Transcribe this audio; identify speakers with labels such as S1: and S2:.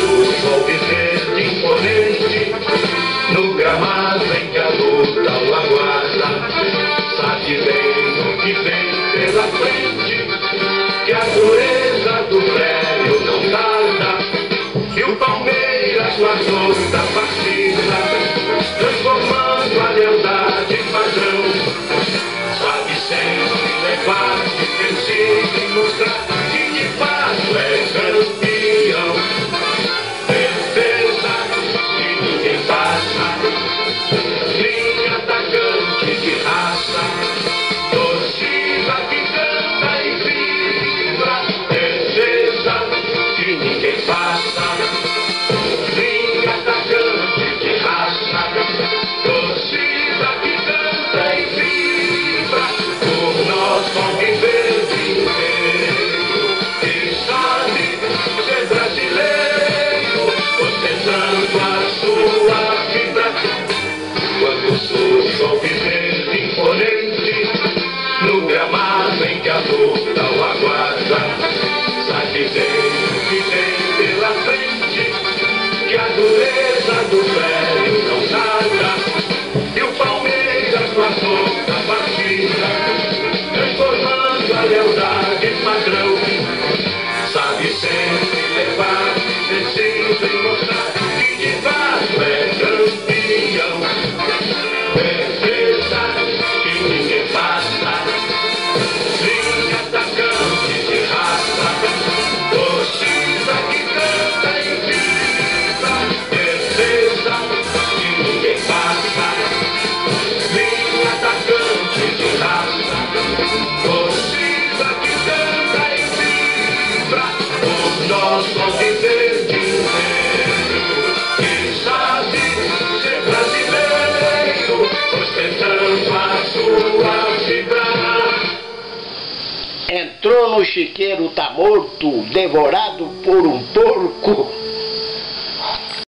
S1: nosso sol verde imponente, no gramado em que a luta o aguarda, sabe bem o que vem pela frente, que a dureza do velho não tarda, e o Palmeiras guardou da partida, transformando a lealdade em padrão, sabe sempre levar defensivo e mostrar que de fato é campeão. Defesa que ninguém passa, linha atacante de raça, torcida que canta e vibra. Defesa que ninguém passa, linha atacante de raça, torcida que canta e vibra. Por nós convivente inteiro, que sabe ser brasileiro, ostentando a sua fibra. Quando surge o alviverde imponente, no gramado em que a luta o aguarda, sabe bem o que tem pela frente, que a dureza do velho não tarda, e o Palmeiras guardou da partida, transformando a lealdade em padrão, sabe sempre levar vencido e mostrar que de fato é campeão. Defesa que ninguém passa, linha atacante de raça, torcida que canta e vibra. Defesa que ninguém passa, linha atacante de raça, torcida que canta e vibra. Por nosso alviverde inteiro, que sabe ser brasileiro, ostentando a sua fibra.
S2: Entrou no chiqueiro, tá morto, devorado por um porco.